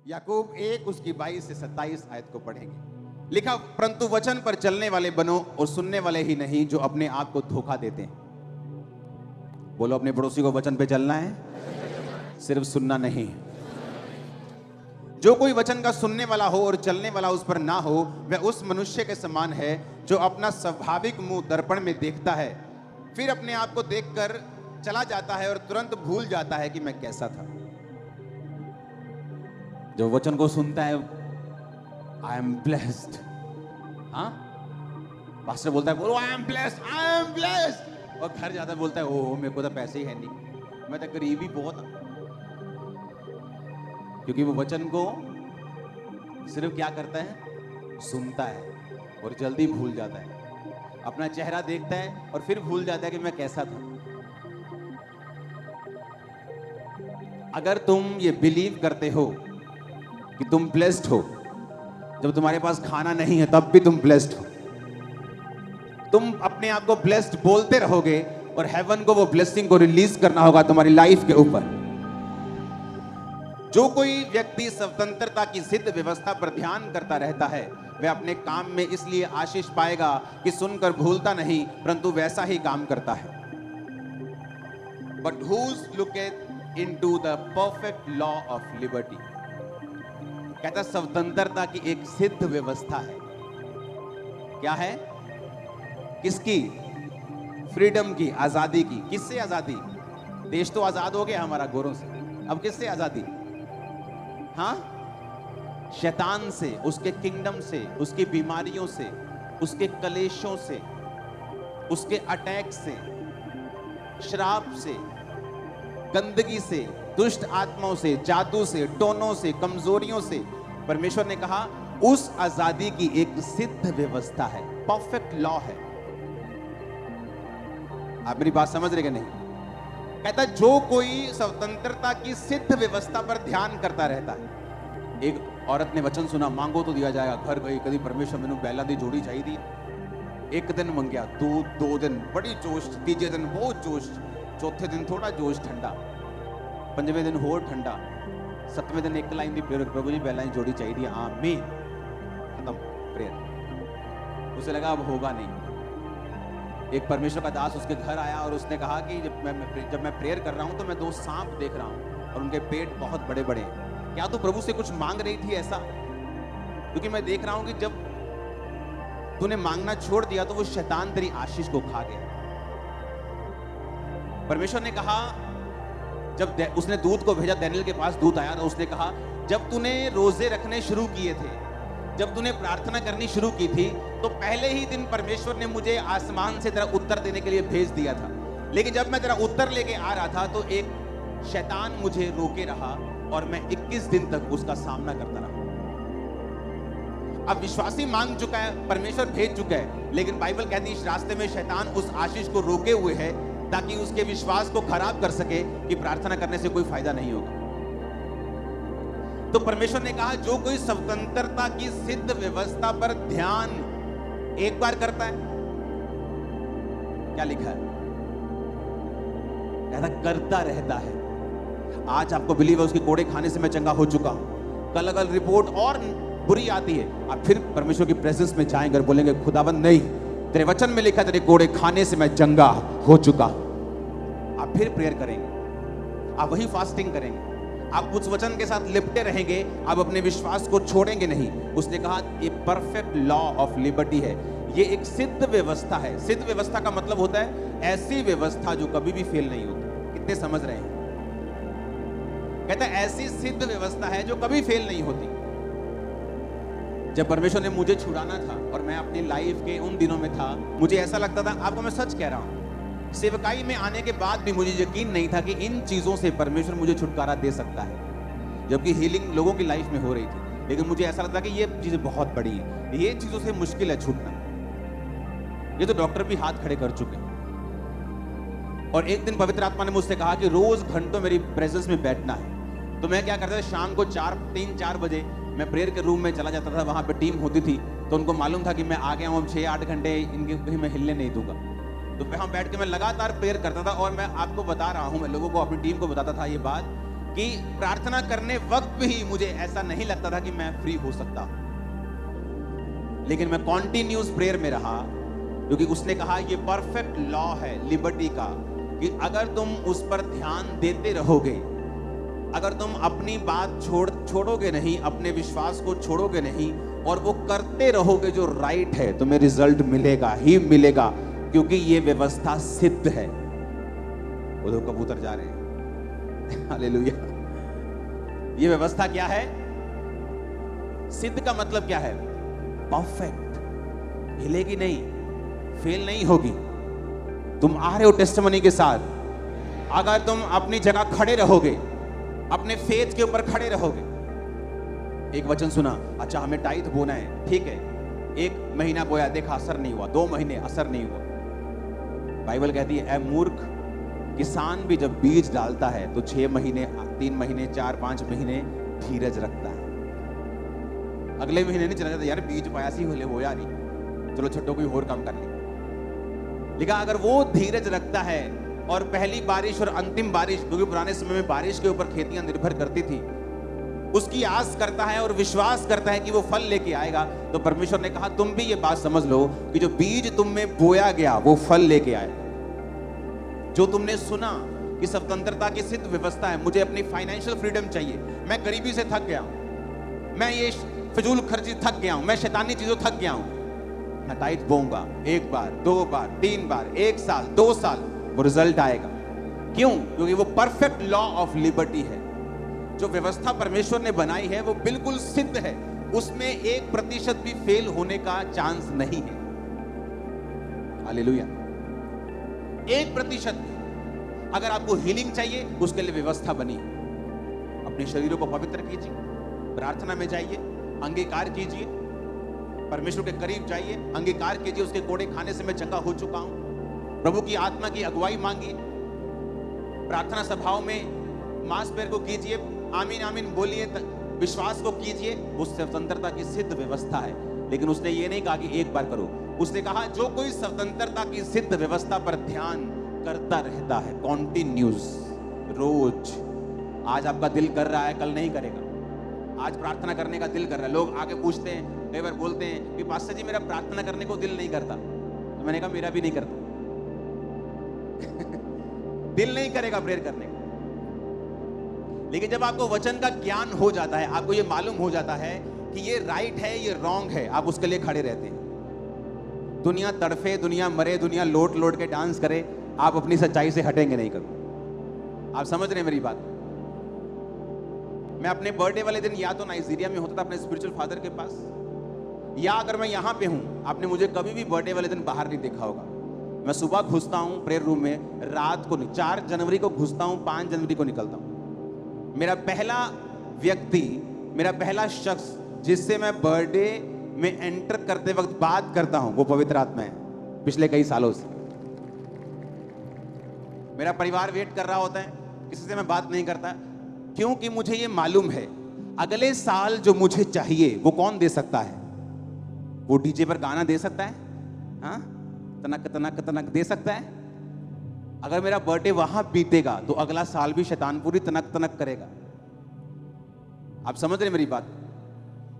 याकूब 1 उसकी 22 से 27 आयत को पढ़ेंगे। लिखा, परंतु वचन पर चलने वाले बनो और सुनने वाले ही नहीं जो अपने आप को धोखा देते हैं। बोलो अपने पड़ोसी को, वचन पे चलना है, सिर्फ सुनना नहीं। जो कोई वचन का सुनने वाला हो और चलने वाला उस पर ना हो, वह उस मनुष्य के समान है जो अपना स्वाभाविक मुंह दर्पण में देखता है, फिर अपने आप को देखकर चला जाता है और तुरंत भूल जाता है कि मैं कैसा था। जो वचन को सुनता है, आई एम ब्लेस्ड। हाँ, पास्टर बोलता है, बोलो I am blessed, I am blessed, और घर जाता बोलता है, ओह मेरे को तो पैसे ही है नहीं, मैं तो गरीबी बहुत। क्योंकि वो वचन को सिर्फ क्या करता है, सुनता है और जल्दी भूल जाता है। अपना चेहरा देखता है और फिर भूल जाता है कि मैं कैसा था। अगर तुम ये बिलीव करते हो कि तुम ब्लेस्ड हो, जब तुम्हारे पास खाना नहीं है तब भी तुम ब्लेस्ड हो, तुम अपने आप को ब्लेस्ड बोलते रहोगे और हेवन को वो ब्लेसिंग को रिलीज करना होगा तुम्हारी लाइफ के ऊपर। जो कोई व्यक्ति स्वतंत्रता की सिद्ध व्यवस्था पर ध्यान करता रहता है, वह अपने काम में इसलिए आशीष पाएगा कि सुनकर भूलता नहीं, परंतु वैसा ही काम करता है। But whose looketh into the perfect law of liberty? कहता स्वतंत्रता की एक सिद्ध व्यवस्था है। क्या है? किसकी? फ्रीडम की, आजादी की। किससे आजादी? देश तो आजाद हो गया हमारा गोरों से, अब किससे आजादी? हाँ, शैतान से, उसके किंगडम से, उसकी बीमारियों से, उसके कलेशों से, उसके अटैक से, श्राप से, गंदगी से, दुष्ट आत्माओं से, जादू से, टोनों से, कमजोरियों से। परमेश्वर ने कहा उस आजादी की एक सिद्ध व्यवस्था है, परफेक्ट लॉ है। आप मेरी बात समझ रहे कि नहीं? कहता जो कोई स्वतंत्रता की सिद्ध व्यवस्था पर ध्यान करता रहता है। एक औरत ने वचन सुना, मांगो तो दिया जाएगा। घर गई, कभी परमेश्वर मैंने पहला दी जोड़ी चाहिए। एक दिन मंगया, दो दिन बड़ी जोश, तीजे दिन बहुत जोश, चौथे दिन थोड़ा जोश ठंडा, पंजवें दिन होर ठंडा, सतवें दिन एक लाइन दी, प्रभु जी पहला ही जोड़ी चाहिए। आमीन, खत्म प्रेयर। उसे लगा अब होगा नहीं। एक परमेश्वर का दास उसके घर आया और उसने कहा कि जब मैं प्रेयर कर रहा हूं तो मैं 2 सांप देख रहा हूं और उनके पेट बहुत बड़े बड़े हैं। क्या तू प्रभु से कुछ मांग रही थी ऐसा? क्योंकि मैं देख रहा हूं कि जब तूने मांगना छोड़ दिया तो वो शैतान तेरी आशीष को खा गया। परमेश्वर ने कहा, जब उसने दूत को भेजा, दानियेल के पास दूत आया तो उसने कहा, जब तूने रोजे रखने शुरू किए थे, जब तूने प्रार्थना करनी शुरू की थी, तो पहले ही दिन परमेश्वर ने मुझे आसमान से तेरा उत्तर देने के लिए भेज दिया था। लेकिन जब मैं तेरा उत्तर लेके आ रहा था तो एक शैतान मुझे रोके रहा और मैं 21 दिन तक उसका सामना करता रहा। अब विश्वासी मांग चुका है, परमेश्वर भेज चुका है, लेकिन बाइबल कहती है इस रास्ते में शैतान उस आशीष को रोके हुए है ताकि उसके विश्वास को खराब कर सके कि प्रार्थना करने से कोई फायदा नहीं होगा। तो परमेश्वर ने कहा जो कोई स्वतंत्रता की सिद्ध व्यवस्था पर ध्यान एक बार करता है, क्या लिखा है, ऐसा करता रहता है। आज आपको बिलीव है उसके कोड़े खाने से मैं चंगा हो चुका हूं, कल अगर रिपोर्ट और बुरी आती है, आप फिर परमेश्वर की प्रेजेंस में जाएंगे और बोलेंगे खुदाबंद नहीं, तेरे वचन में लिखा तेरे कोड़े खाने से मैं चंगा हो चुका। आप फिर प्रेयर करेंगे, आप वही फास्टिंग करेंगे, आप उस वचन के साथ लिपटे रहेंगे, आप अपने विश्वास को छोड़ेंगे नहीं। उसने कहा ये परफेक्ट लॉ ऑफ लिबर्टी है, ये एक सिद्ध व्यवस्था है। सिद्ध व्यवस्था का मतलब होता है ऐसी व्यवस्था जो कभी भी फेल नहीं होती। कितने समझ रहे हैं? कहता है ऐसी सिद्ध व्यवस्था है जो कभी फेल नहीं होती। जब परमेश्वर ने मुझे छुड़ाना था और मैं अपनी लाइफ के उन दिनों में था, मुझे ऐसा लगता था, आपको मैं सच कह रहा हूं, सेवकाई में आने के बाद भी मुझे यकीन नहीं था कि इन चीजों से परमेश्वर मुझे छुटकारा दे सकता है, जबकि हीलिंग लोगों की लाइफ में हो रही थी। लेकिन मुझे ऐसा लगता कि ये चीजें बहुत बड़ी है, ये चीजों से मुश्किल है छूटना। ये तो डॉक्टर भी हाथ खड़े कर चुके हैं। और एक दिन पवित्र आत्मा ने मुझसे कहा कि रोज घंटों मेरी प्रेजेंस में बैठना है। तो मैं क्या करता था, शाम को 3-4 बजे मैं प्रेयर के रूम में चला जाता था। वहां पे टीम होती थी तो उनको मालूम था कि मैं आ गया हूं, 6-8 घंटे इनके कहीं मैं हिलने नहीं दूंगा। तो वहां बैठ के मैं लगातार प्रेयर करता था। और मैं आपको बता रहा हूं, मैं लोगों को, अपनी टीम को बताता था ये बात कि प्रार्थना करने वक्त भी मुझे ऐसा नहीं लगता था कि मैं फ्री हो सकता हूं, लेकिन मैं कॉन्टिन्यूस प्रेयर में रहा, क्योंकि उसने कहा ये परफेक्ट लॉ है लिबर्टी का कि अगर तुम उस पर ध्यान देते रहोगे, अगर तुम अपनी बात छोड़ोगे नहीं, अपने विश्वास को छोड़ोगे नहीं और वो करते रहोगे जो राइट है, तुम्हें रिजल्ट मिलेगा ही मिलेगा, क्योंकि ये व्यवस्था सिद्ध है। वो दो कबूतर जा रहे हैं हालेलुया। ये व्यवस्था क्या है? सिद्ध का मतलब क्या है? परफेक्ट, हिलेगी नहीं, फेल नहीं होगी। तुम आ रहे हो टेस्टिमनी के साथ, अगर तुम अपनी जगह खड़े रहोगे, अपने फेथ के ऊपर खड़े रहोगे। एक वचन सुना, अच्छा हमें टाइट बोना है, ठीक है, 1 महीना बोया, देखा असर नहीं हुआ, 2 महीने असर नहीं हुआ। बाइबल कहती है ऐ मूर्ख, किसान भी जब बीज डालता है तो 6 महीने, 3 महीने, 4-5 महीने धीरज रखता है। अगले महीने नहीं चला जाता, यार बीज पाया सी हो यार, चलो छठो कोई और काम कर ले। लेकिन अगर वो धीरज रखता है और पहली बारिश और अंतिम बारिश, क्योंकि पुराने समय में बारिश के ऊपर खेतियां निर्भर करती थी, उसकी आस करता है और विश्वास करता है कि वो फल लेके आएगा, तो परमेश्वर ने कहा तुम भी ये बात समझ लो कि जो बीज तुम में बोया गया वो फल लेके आएगा। जो तुमने सुना कि स्वतंत्रता की सिद्ध व्यवस्था है, मुझे अपनी फाइनेंशियल फ्रीडम चाहिए, मैं गरीबी से थक गया हूं, मैं ये फिजूल खर्ची थक गया हूं, मैं शैतानी चीजों थक गया हूं, मैं टाइट बोऊंगा 1 बार, 2 बार, 3 बार, 1 साल, 2 साल, वो रिजल्ट आएगा। क्यों? क्योंकि वो परफेक्ट लॉ ऑफ लिबर्टी है। जो व्यवस्था परमेश्वर ने बनाई है वो बिल्कुल सिद्ध है, उसमें 1% भी फेल होने का चांस नहीं है। हालेलुया। 1% भी। अगर आपको हीलिंग चाहिए, उसके लिए व्यवस्था बनी है। अपने शरीरों को पवित्र कीजिए, प्रार्थना में जाइए, अंगीकार कीजिए, परमेश्वर के करीब जाइए, अंगीकार कीजिए उसके कोड़े खाने से मैं चंगा हो चुका हूं। प्रभु की आत्मा की अगुवाई मांगिए, प्रार्थना सभाओं में मांस पैर को कीजिए, आमीन आमीन बोलिए, विश्वास को कीजिए। उस स्वतंत्रता की सिद्ध व्यवस्था है। लेकिन उसने ये नहीं कहा कि 1 बार करो, उसने कहा जो कोई स्वतंत्रता की सिद्ध व्यवस्था पर ध्यान करता रहता है, कॉन्टिन्यूस, रोज। आज आपका दिल कर रहा है, कल नहीं करेगा। आज प्रार्थना करने का दिल कर रहा है। लोग आके पूछते हैं, कई बार बोलते हैं कि पास्टर जी मेरा प्रार्थना करने को दिल नहीं करता। तो मैंने कहा मेरा भी नहीं करता दिल नहीं करेगा प्रेयर करने का। लेकिन जब आपको वचन का ज्ञान हो जाता है, आपको ये मालूम हो जाता है कि ये राइट है, ये रॉन्ग है, आप उसके लिए खड़े रहते हैं। दुनिया तड़फे, दुनिया मरे, दुनिया लोट लोट के डांस करे, आप अपनी सच्चाई से हटेंगे नहीं कभी। आप समझ रहे हैं मेरी बात? मैं अपने बर्थडे वाले दिन या तो नाइजीरिया में होता था अपने स्पिरिचुअल फादर के पास, या अगर मैं यहाँ पे हूँ, आपने मुझे कभी भी बर्थडे वाले दिन बाहर नहीं देखा होगा। मैं सुबह घुसता हूँ प्रेयर रूम में, रात को नहीं, 4 जनवरी को घुसता हूँ, 5 जनवरी को निकलता हूँ। मेरा पहला व्यक्ति, मेरा पहला शख्स जिससे मैं बर्थडे में एंटर करते वक्त बात करता हूँ, वो पवित्र आत्मा है। पिछले कई सालों से मेरा परिवार वेट कर रहा होता है, किसी से मैं बात नहीं करता, क्योंकि मुझे ये मालूम है अगले साल जो मुझे चाहिए वो कौन दे सकता है? वो डीजे पर गाना दे सकता है, हाँ, तनक तनक तनक दे सकता है। अगर मेरा बर्थडे वहां बीतेगा तो अगला साल भी शैतान पूरी तनक तनक करेगा। आप समझ रहे मेरी बात?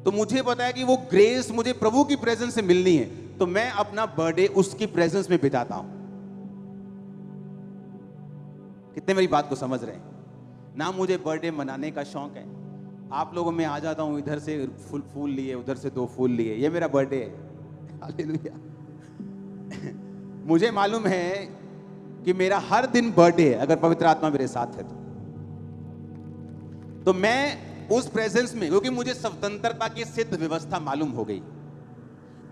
तो मुझे पता है कि वो ग्रेस मुझे प्रभु की प्रेजेंस से मिलनी है, तो मैं अपना बर्थडे उसकी प्रेजेंस में बिताता हूं। कितने मेरी बात को समझ रहे हैं? ना मुझे बर्थडे मनाने का शौक है, आप लोगों में आ जाता हूं, इधर से फूल लिए, उधर से 2 फूल लिए, ये मेरा बर्थडे है। हालेलुया। मुझे मालूम है कि मेरा हर दिन बर्थडे है अगर पवित्र आत्मा मेरे साथ है तो मैं उस प्रेजेंस में, क्योंकि मुझे स्वतंत्रता की सिद्ध व्यवस्था मालूम हो गई,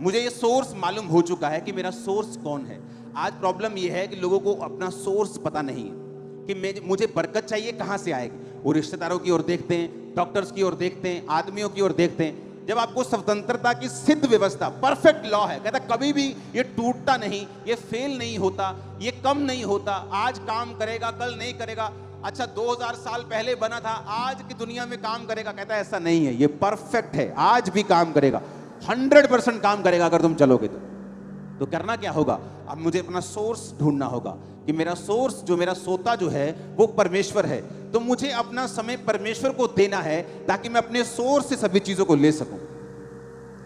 मुझे ये सोर्स मालूम हो चुका है कि मेरा सोर्स कौन है। आज प्रॉब्लम यह है कि लोगों को अपना सोर्स पता नहीं है कि मुझे बरकत चाहिए कहां से आएगी। वो रिश्तेदारों की ओर देखते हैं, डॉक्टर्स की ओर देखते हैं, आदमियों की ओर देखते हैं। जब आपको स्वतंत्रता की सिद्ध व्यवस्था, परफेक्ट लॉ है, कहता कभी भी ये टूटता नहीं, ये फेल नहीं होता, ये कम नहीं होता, आज काम करेगा कल नहीं करेगा, अच्छा 2000 साल पहले बना था आज की दुनिया में काम करेगा, कहता है ऐसा नहीं है, ये परफेक्ट है, आज भी काम करेगा, 100% काम करेगा अगर तुम चलोगे तो करना क्या होगा? अब मुझे अपना सोर्स ढूंढना होगा कि मेरा सोर्स, जो मेरा सोता जो है वो परमेश्वर है। तो मुझे अपना समय परमेश्वर को देना है ताकि मैं अपने सोर्स से सभी चीजों को ले सकूं।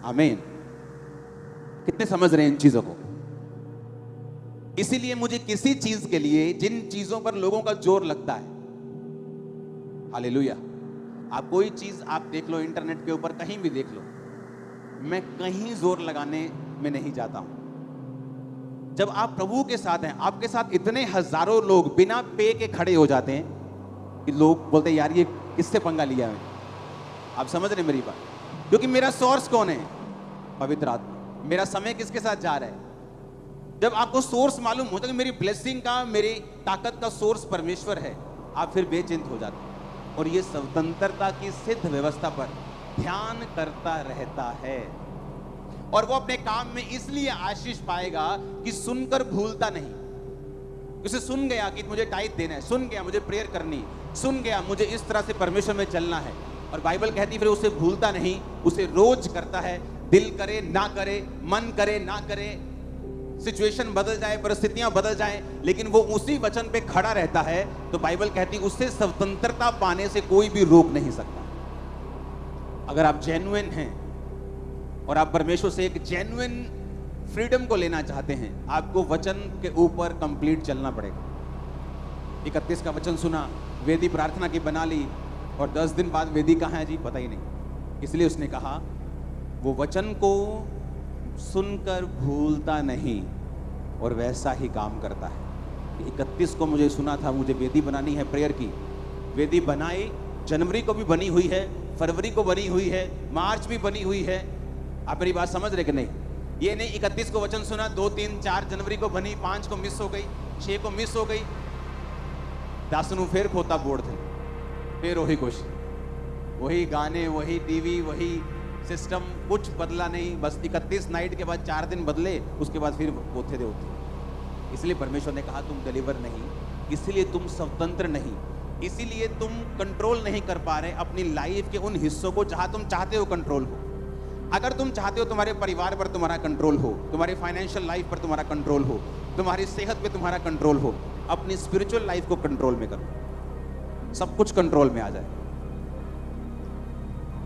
आमीन। कितने समझ रहे हैं इन चीजों को? इसीलिए मुझे किसी चीज के लिए, जिन चीजों पर लोगों का जोर लगता है, हालेलुया, आप कोई चीज आप देख लो, इंटरनेट के ऊपर कहीं भी देख लो, मैं कहीं जोर लगाने में नहीं जाता हूं। जब आप प्रभु के साथ हैं, आपके साथ इतने हजारों लोग बिना पे के खड़े हो जाते हैं कि लोग बोलते हैं यार ये किससे पंगा लिया है। आप समझ रहे मेरी बात? क्योंकि मेरा सोर्स कौन है? पवित्र आत्मा। मेरा समय किसके साथ जा रहा है? जब आपको सोर्स मालूम होता है कि मेरी ब्लेसिंग का, मेरी ताकत का सोर्स परमेश्वर है, आप फिर बेचिंत हो जाते हैं और ये स्वतंत्रता की सिद्ध व्यवस्था पर ध्यान करता रहता है। और वो अपने काम में इसलिए आशीष पाएगा कि सुनकर भूलता नहीं। उसे सुन गया कि मुझे टाइट देना है, सुन गया मुझे प्रेयर करनी, सुन गया मुझे इस तरह से परमेश्वर में चलना है, और बाइबल कहती है फिर उसे भूलता नहीं, उसे रोज करता है। दिल करे ना करे, मन करे ना करे, सिचुएशन बदल जाए, परिस्थितियां बदल जाए, लेकिन वो उसी वचन पे खड़ा रहता है, तो बाइबल कहती है उससे स्वतंत्रता पाने से कोई भी रोक नहीं सकता। अगर आप जेन्युइन हैं और आप परमेश्वर से एक जेन्युइन फ्रीडम को लेना चाहते हैं, आपको वचन के ऊपर कंप्लीट चलना पड़ेगा। 31 का वचन सुना, वेदी प्रार्थना की बना ली, और 10 दिन बाद वेदी कहाँ है जी? पता ही नहीं। इसलिए उसने कहा वो वचन को सुनकर भूलता नहीं और वैसा ही काम करता है। 31 को मुझे सुना था, मुझे वेदी बनानी है प्रेयर की, वेदी बनाई, जनवरी को भी बनी हुई है, फरवरी को बनी हुई है, मार्च भी बनी हुई है। आप मेरी बात समझ रहे कि नहीं? ये नहीं 31 को वचन सुना, 2, 3, 4 जनवरी को बनी, 5 को मिस हो गई, 6 को मिस हो गई, 10 ਨੂੰ फिर खोता बोर्ड थे, फिर वही कुछ, वही गाने, वही टीवी, वही सिस्टम, कुछ बदला नहीं। बस 31 नाइट के बाद 4 दिन बदले, उसके बाद फिर होते थे होते। इसलिए परमेश्वर ने कहा तुम डिलीवर नहीं, इसलिए तुम स्वतंत्र नहीं, इसीलिए तुम कंट्रोल नहीं कर पा रहे अपनी लाइफ के उन हिस्सों को जहां तुम चाहते हो कंट्रोल हो। अगर तुम चाहते हो तुम्हारे परिवार पर तुम्हारा कंट्रोल हो, तुम्हारी फाइनेंशियल लाइफ पर तुम्हारा कंट्रोल हो, तुम्हारी सेहत पे तुम्हारा कंट्रोल हो, अपनी स्पिरिचुअल लाइफ को कंट्रोल में करो, सब कुछ कंट्रोल में आ जाए।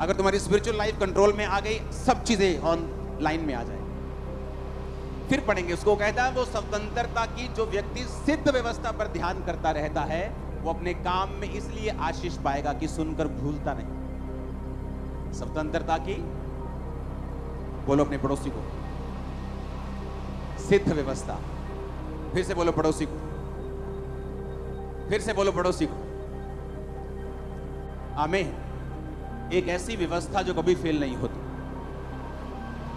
अगर तुम्हारी स्पिरिचुअल लाइफ कंट्रोल में आ गई, सब चीजें ऑन लाइन में आ जाए। फिर पढ़ेंगे उसको, कहता है वो स्वतंत्रता की जो व्यक्ति सिद्ध व्यवस्था पर ध्यान करता रहता है, वो अपने काम में इसलिए आशीष पाएगा कि सुनकर भूलता नहीं। स्वतंत्रता की, बोलो अपने पड़ोसी को, सिद्ध व्यवस्था। फिर से बोलो पड़ोसी को, फिर से बोलो पड़ोसी को। आमीन। एक ऐसी व्यवस्था जो कभी फेल नहीं होती,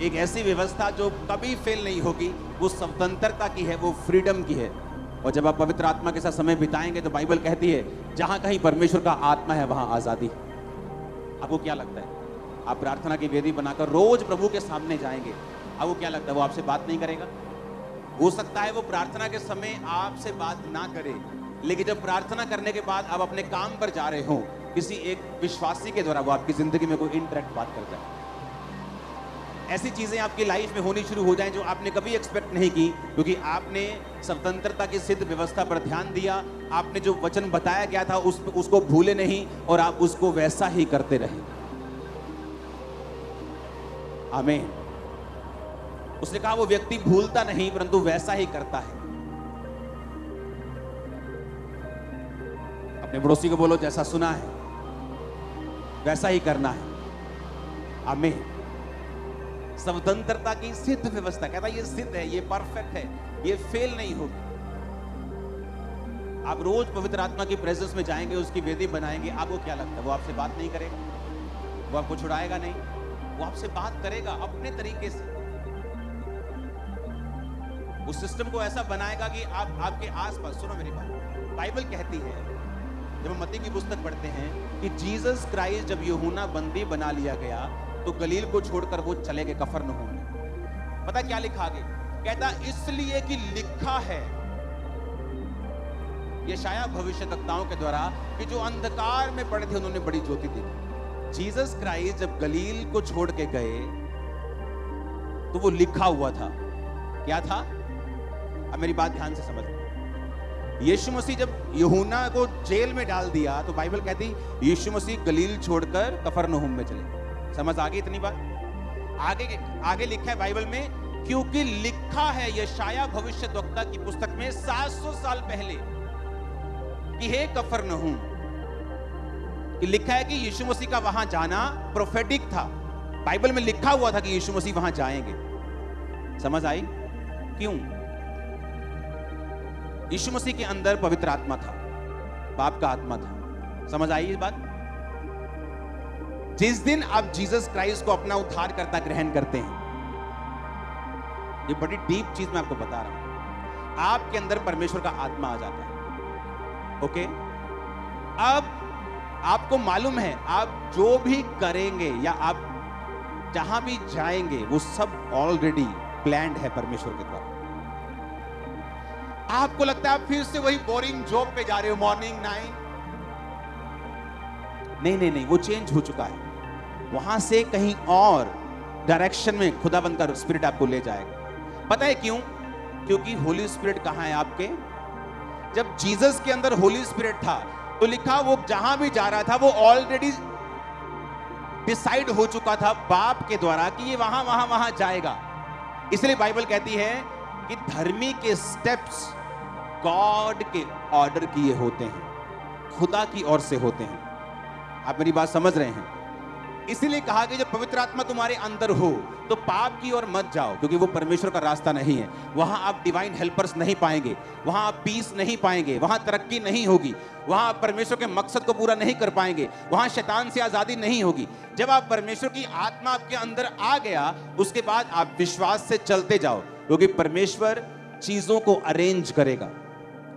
एक ऐसी व्यवस्था जो कभी फेल नहीं होगी, वो स्वतंत्रता की है, वो फ्रीडम की है। और जब आप पवित्र आत्मा के साथ समय बिताएंगे तो बाइबल कहती है जहां कहीं परमेश्वर का आत्मा है वहां आजादी। आपको क्या लगता है? आप प्रार्थना की वेदी बनाकर रोज प्रभु के सामने जाएंगे, आपको क्या लगता है वो आपसे बात नहीं करेगा? हो सकता है वो प्रार्थना के समय आपसे बात ना करे, लेकिन जब प्रार्थना करने के बाद आप अपने काम पर जा रहे हो, किसी एक विश्वासी के द्वारा वो आपकी जिंदगी में कोई इंटरेक्ट बात करता है। ऐसी चीजें आपकी लाइफ में होनी शुरू हो जाएं जो आपने कभी एक्सपेक्ट नहीं की, क्योंकि आपने स्वतंत्रता की सिद्ध व्यवस्था पर ध्यान दिया, आपने जो वचन बताया गया था उसको भूले नहीं और आप उसको वैसा ही करते रहे। आमीन। उसने कहा वो व्यक्ति भूलता नहीं परंतु वैसा ही करता है। अपने पड़ोसी को बोलो जैसा सुना है वैसा ही करना है। आमीन। स्वतंत्रता की सिद्ध व्यवस्था, कहता ये सिद्ध है, ये परफेक्ट है, ये फेल नहीं होगी। आप रोज पवित्र आत्मा की प्रेजेंस में जाएंगे, उसकी वेदी बनाएंगे, आपको क्या लगता है वो आपसे बात नहीं करेगा? वो आपको छुड़ाएगा नहीं, वो आपसे बात करेगा अपने तरीके से। उस सिस्टम को ऐसा बनाएगा कि आप आपके आसपास, सुनो मेरी बात, बाइबल कहती है जब हम मत्ती की पुस्तक पढ़ते हैं कि जीसस क्राइस्ट जब यूहन्ना बंदी बना लिया गया तो गलील को छोड़कर वो चले गए कफरनहूम में। पता क्या लिखा आगे? कहता इसलिए कि लिखा है, यशायाह भविष्यवक्ताओं के द्वारा, कि जो अंधकार में पड़े थे उन्होंने बड़ी ज्योति देखी। जीसस क्राइस्ट जब गलील को छोड़ के गए तो वो लिखा हुआ था। क्या था? अब मेरी बात ध्यान से समझ। यीशु मसीह जब यूहन्ना को जेल में डाल दिया तो बाइबल कहती यीशु मसीह गलील छोड़कर कफरनहूम में चले। समझ आ गई इतनी बात? आगे लिखा है बाइबल में, क्योंकि लिखा है यशाया भविष्यद्वक्ता की पुस्तक में 700 साल पहले कि हे कफरनहूम, कि लिखा है कि यीशु मसीह का वहां जाना प्रोफेटिक था। बाइबल में लिखा हुआ था कि यीशु मसीह वहां जाएंगे। समझ आई? क्यों? यीशु मसीह के अंदर पवित्र आत्मा था, बाप का आत्मा था। समझ आई ये बात? जिस दिन आप जीसस क्राइस्ट को अपना उद्धारकर्ता ग्रहण करते हैं, ये बड़ी डीप चीज मैं आपको बता रहा हूं, आपके अंदर परमेश्वर का आत्मा आ जाता है। ओके? अब आपको मालूम है आप जो भी करेंगे या आप जहां भी जाएंगे वो सब ऑलरेडी प्लान्ड है परमेश्वर के द्वारा। आपको लगता है आप फिर से वही बोरिंग जॉब पे जा रहे हो, मॉर्निंग 9। नहीं, वो चेंज हो चुका है। वहां से कहीं और डायरेक्शन में खुदावंद का स्पिरिट आपको ले जाएगा। पता है क्यों? क्योंकि होली स्पिरिट कहां है आपके? जब जीसस के अंदर होली स्पिरिट था तो लिखा वो जहां भी जा रहा था वो ऑलरेडी डिसाइड हो चुका था बाप के द्वारा कि ये वहां जाएगा। इसलिए बाइबल कहती है कि धर्मी के स्टेप्स गॉड के ऑर्डर किए होते हैं, खुदा की ओर से होते हैं। आप मेरी बात समझ रहे हैं? इसीलिए कहा कि जब पवित्र आत्मा तुम्हारे अंदर हो तो पाप की ओर मत जाओ, क्योंकि वो परमेश्वर का रास्ता नहीं है। वहां आप डिवाइन हेल्पर्स नहीं पाएंगे, वहां आप पीस नहीं पाएंगे, वहां तरक्की नहीं होगी, वहां आप परमेश्वर के मकसद को पूरा नहीं कर पाएंगे, वहां शैतान से आजादी नहीं होगी। जब आप परमेश्वर की आत्मा आपके अंदर आ गया, उसके बाद आप विश्वास से चलते जाओ, क्योंकि परमेश्वर चीजों को अरेंज करेगा,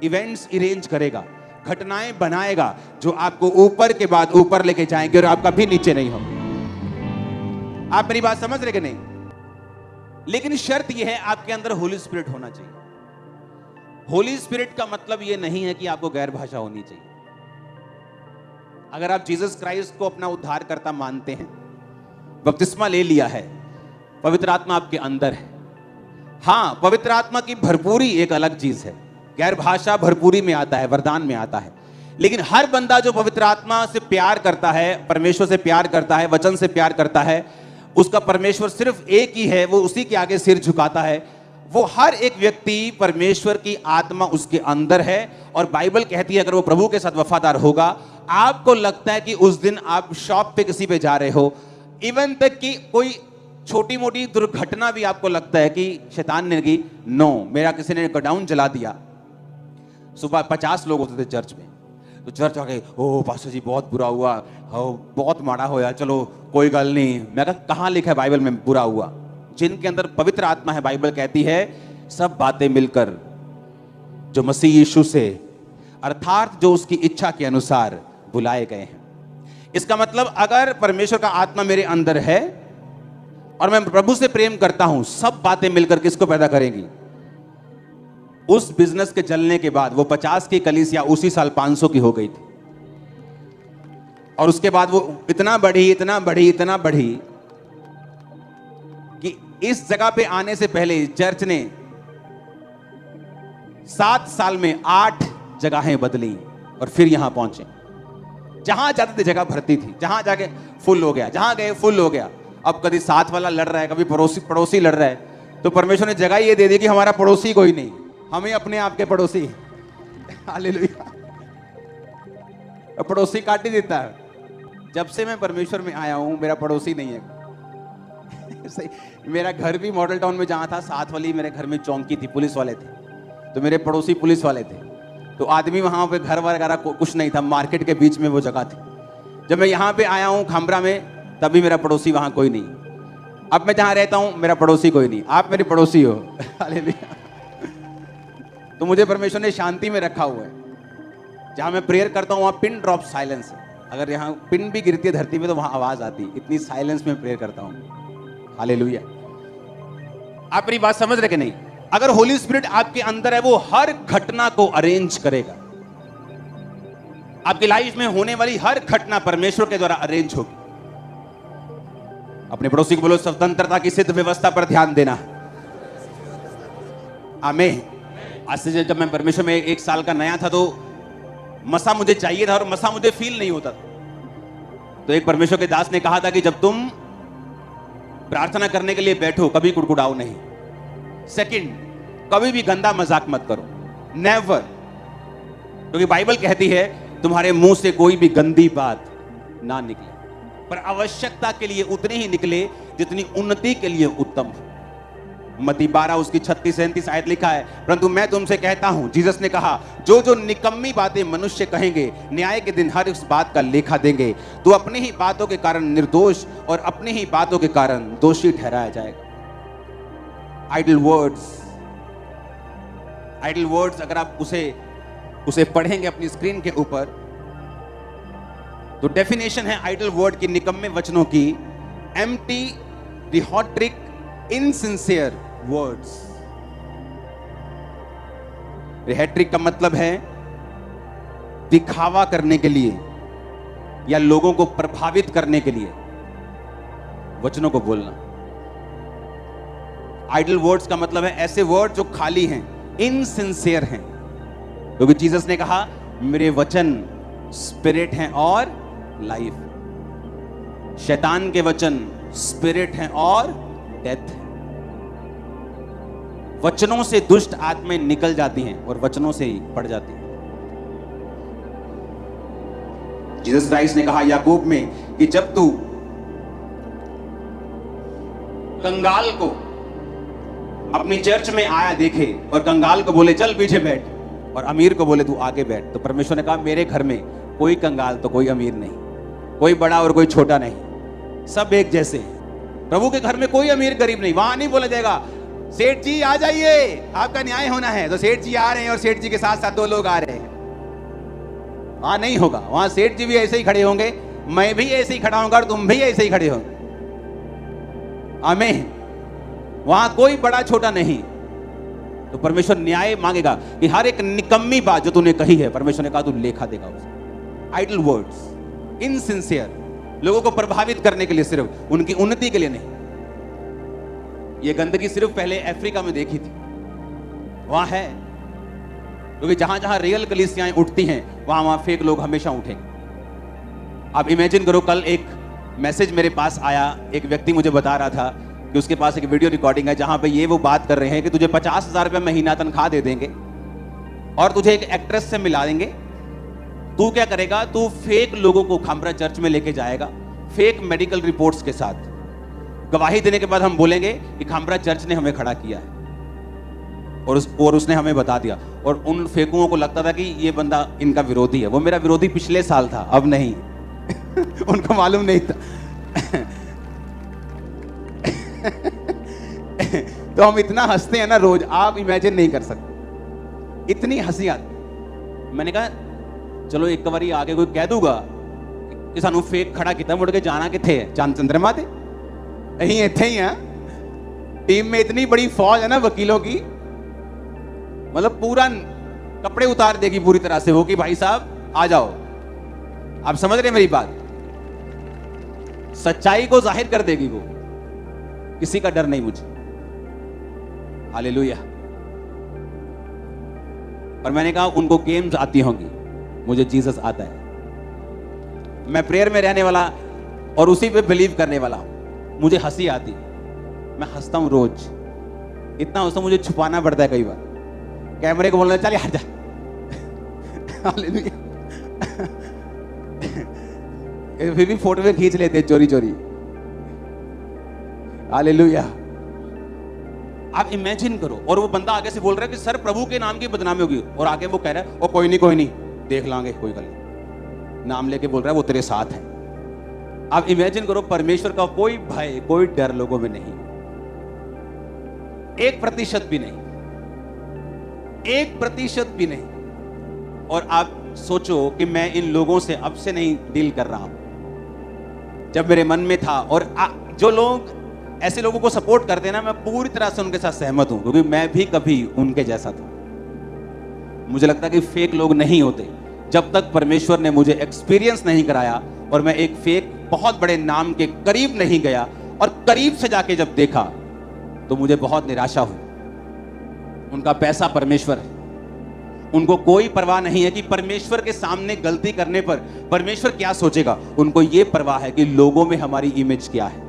इवेंट्स अरेंज करेगा, घटनाएं बनाएगा जो आपको ऊपर के बाद ऊपर लेके जाएंगे और आप कभी नीचे नहीं होंगे। आप मेरी बात समझ रहे कि नहीं? लेकिन शर्त यह है आपके अंदर होली स्पिरिट होना चाहिए। होली स्पिरिट का मतलब यह नहीं है कि आपको गैर भाषा होनी चाहिए। अगर आप जीसस क्राइस्ट को अपना उद्धारकर्ता मानते हैं, बपतिस्मा ले लिया है, पवित्र आत्मा आपके अंदर है। हां, पवित्र आत्मा की भरपूरी एक अलग चीज है, गैर भाषा भरपूरी में आता है, वरदान में आता है। लेकिन हर बंदा जो पवित्र आत्मा से प्यार करता है, परमेश्वर से प्यार करता है, वचन से प्यार करता है, उसका परमेश्वर सिर्फ एक ही है, वो उसी के आगे सिर झुकाता है। वो हर एक व्यक्ति, परमेश्वर की आत्मा उसके अंदर है। और बाइबल कहती है अगर वो प्रभु के साथ वफादार होगा, आपको लगता है कि उस दिन आप शॉप पे किसी पे जा रहे हो, इवन तक कि कोई छोटी मोटी दुर्घटना भी आपको लगता है कि शैतान ने की, नो, मेरा किसी ने गोडाउन जला दिया। सुबह 50 लोग होते थे चर्च में, तो चर्च आ गए, ओ पास्टर जी बहुत बुरा हुआ, बहुत माड़ा होया, चलो कोई गल नहीं। मैं कहा कहां लिखा है बाइबल में बुरा हुआ? जिनके अंदर पवित्र आत्मा है, बाइबल कहती है सब बातें मिलकर जो मसीह यीशु से अर्थात जो उसकी इच्छा के अनुसार बुलाए गए हैं। इसका मतलब अगर परमेश्वर का आत्मा मेरे अंदर है और मैं प्रभु से प्रेम करता हूं, सब बातें मिलकर किसको पैदा करेंगी? उस बिजनेस के चलने के बाद वो 50 की कलीसिया उसी साल 500 की हो गई थी। और उसके बाद वो इतना बढ़ी कि इस जगह पे आने से पहले चर्च ने 7 साल में 8 जगहें बदली और फिर यहां पहुंचे। जहां जाते थे जगह भरती थी, जहां जाके फुल हो गया, जहां गए फुल हो गया। अब कभी साथ वाला लड़ रहा है, कभी पड़ोसी लड़ रहा है, तो परमेश्वर ने जगह ये दे दी कि हमारा पड़ोसी कोई नहीं, हमें अपने आप के पड़ोसी। हालेलुया। पड़ोसी काट ही देता है। जब से मैं परमेश्वर में आया हूं, मेरा पड़ोसी नहीं है। सही, मेरा घर भी मॉडल टाउन में जहां था, साथ वाली मेरे घर में चौकी थी, पुलिस वाले थे, तो मेरे पड़ोसी पुलिस वाले थे। तो आदमी वहां पे घर वगैरह कुछ नहीं था, मार्केट के बीच में वो जगह थी। जब मैं यहाँ पे आया हूँ खामरा में, तभी मेरा पड़ोसी वहां कोई नहीं। अब मैं जहां रहता हूं, मेरा पड़ोसी कोई नहीं। आप मेरे पड़ोसी हो। हालेलुया। तो मुझे परमेश्वर ने शांति में रखा हुआ है। जहां मैं प्रेयर करता हूं वहां पिन ड्रॉप साइलेंस है। अगर यहाँ पिन भी गिरती है धरती में तो वहां आवाज आती, इतनी साइलेंस में प्रेयर करता हूं। हालेलुया। आप मेरी बात समझ रहे कि नहीं? अगर होली स्पिरिट आपके अंदर है, वो हर घटना को अरेंज करेगा। आपकी लाइफ में होने वाली हर घटना परमेश्वर के द्वारा अरेंज होगी। अपने पड़ोसी को बोलो, स्वतंत्रता की सिद्ध व्यवस्था पर ध्यान देना। आमीन। आज से जब मैं परमेश्वर में 1 साल का नया था तो मसा मुझे चाहिए था और मसा मुझे फील नहीं होता था। तो एक परमेश्वर के दास ने कहा था कि जब तुम प्रार्थना करने के लिए बैठो कभी कुड़कुड़ाओ नहीं। सेकंड, कभी भी गंदा मजाक मत करो, नेवर। क्योंकि बाइबल कहती है तुम्हारे मुंह से कोई भी गंदी बात ना निकले, पर आवश्यकता के लिए उतनी ही निकले जितनी उन्नति के लिए उत्तम हो। मत्ती 12 उसकी 36-37 आयत लिखा है, परंतु मैं तुमसे कहता हूं, जीसस ने कहा, जो जो निकम्मी बातें मनुष्य कहेंगे न्याय के दिन हर उस बात का लेखा देंगे। तू अपनी ही बातों के कारण निर्दोष और अपनी ही बातों के कारण दोषी ठहराया जाएगा। आइडल वर्ड्स अगर आप उसे पढ़ेंगे अपनी स्क्रीन के ऊपर, तो डेफिनेशन है आइडल वर्ड की, निकम्मे वचनों की, एम्प्टी, रिहॉट्रिक, इनसिंसियर वर्ड्स। रिहैट्रिक का मतलब है दिखावा करने के लिए या लोगों को प्रभावित करने के लिए वचनों को बोलना। आइडल वर्ड्स का मतलब है ऐसे वर्ड जो खाली हैं, इनसिंसियर हैं। क्योंकि जीसस ने कहा मेरे वचन स्पिरिट हैं और लाइफ। शैतान के वचन स्पिरिट हैं और डेथ है। वचनों से दुष्ट आत्माएं निकल जाती हैं और वचनों से ही पड़ जाती हैं। जीसस क्राइस्ट ने कहा याकूब में कि जब तू कंगाल को अपनी चर्च में आया देखे और कंगाल को बोले चल पीछे बैठ और अमीर को बोले तू आगे बैठ, तो परमेश्वर ने कहा मेरे घर में कोई कंगाल तो कोई अमीर नहीं, कोई बड़ा और कोई छोटा नहीं, सब एक जैसे हैं। प्रभु के घर में कोई अमीर गरीब नहीं। वहां नहीं बोला जाएगा सेठ जी आ जाइए आपका न्याय होना है, तो सेठ जी आ रहे हैं और सेठ जी के साथ साथ 2 लोग आ रहे हैं। वहां नहीं होगा। वहां सेठ जी भी ऐसे ही खड़े होंगे, मैं भी ऐसे ही खड़ा होऊंगा और तुम भी ऐसे ही खड़े होंगे। आमीन। वहां कोई बड़ा छोटा नहीं। तो परमेश्वर न्याय मांगेगा कि हर एक निकम्मी बात जो तूने कही है, परमेश्वर ने कहा तू लेखा देगा उसे। आइडल वर्ड्स, इनसिंसियर, लोगों को प्रभावित करने के लिए, सिर्फ उनकी उन्नति के लिए नहीं। ये गंदगी सिर्फ पहले अफ्रीका में देखी थी, वहां है। क्योंकि जहां जहां रियल कलीसियाएं उठती हैं वहां वहां फेक लोग हमेशा उठेंगे। आप इमेजिन करो, कल एक मैसेज मेरे पास आया, एक व्यक्ति मुझे बता रहा था कि उसके पास एक वीडियो रिकॉर्डिंग है जहां पे ये वो बात कर रहे हैं कि तुझे 50,000 रुपये महीना तनख्वाह दे देंगे और तुझे एक एक्ट्रेस से मिला देंगे। तू क्या करेगा, तू फेक लोगों को खामरा चर्च में लेके जाएगा, फेक मेडिकल रिपोर्ट्स के साथ। गवाही देने के बाद हम बोलेंगे कि खामरा चर्च ने हमें खड़ा किया है और उसने हमें बता दिया। और उन फेकुओं को लगता था कि ये बंदा इनका विरोधी है। वो मेरा विरोधी पिछले साल था, अब नहीं। उनको मालूम नहीं था। तो हम इतना हंसते हैं ना रोज, आप इमेजिन नहीं कर सकते, इतनी हंसी आती। मैंने कहा चलो एक बारी आगे कोई कह दूंगा कि सानू फेक खड़ा किया, मुड़ के जाना किथे है, चांद चंद्रमा थे यही इथे ही है। टीम में इतनी बड़ी फौज है ना वकीलों की, मतलब पूरा कपड़े उतार देगी पूरी तरह से वो कि भाई साहब आ जाओ। आप समझ रहे मेरी बात? सच्चाई को जाहिर कर देगी वो, किसी का डर नहीं मुझे। हालेलुया। और मैंने कहा उनको गेम्स आती होंगी, मुझे जीसस आता है। मैं प्रेयर में रहने वाला और उसी पे बिलीव करने वाला हूं। मुझे हंसी आती, मैं हंसता हूं रोज। इतना हंसता मुझे छुपाना पड़ता है कई बार, कैमरे को बोलना चल यार जा। हालेलुया। फिर भी फोटो में खींच लेते चोरी चोरी। हालेलुया। आप इमेजिन करो, और वो बंदा आगे से बोल रहा है कि सर प्रभु के नाम की बदनामी होगी, और आगे वो कह रहा है ओ कोई नहीं देख लांगे, कोई गल नहीं। नाम लेके बोल रहा है वो तेरे साथ है। आप इमेजिन करो, परमेश्वर का कोई भय, कोई डर लोगों में नहीं, 1% भी नहीं, 1% भी नहीं। और आप सोचो कि मैं इन लोगों से अब से नहीं डील कर रहा हूं, जब मेरे मन में था। और जो लोग ऐसे लोगों को सपोर्ट करते हैं ना, मैं पूरी तरह से उनके साथ सहमत हूं, क्योंकि मैं भी कभी उनके जैसा था। मुझे लगता है कि फेक लोग नहीं होते जब तक परमेश्वर ने मुझे एक्सपीरियंस नहीं कराया और मैं एक फेक बहुत बड़े नाम के करीब नहीं गया, और करीब से जाके जब देखा तो मुझे बहुत निराशा हुई। उनका पैसा परमेश्वर है, उनको कोई परवाह नहीं है कि परमेश्वर के सामने गलती करने पर परमेश्वर क्या सोचेगा। उनको यह परवाह है कि लोगों में हमारी इमेज क्या है,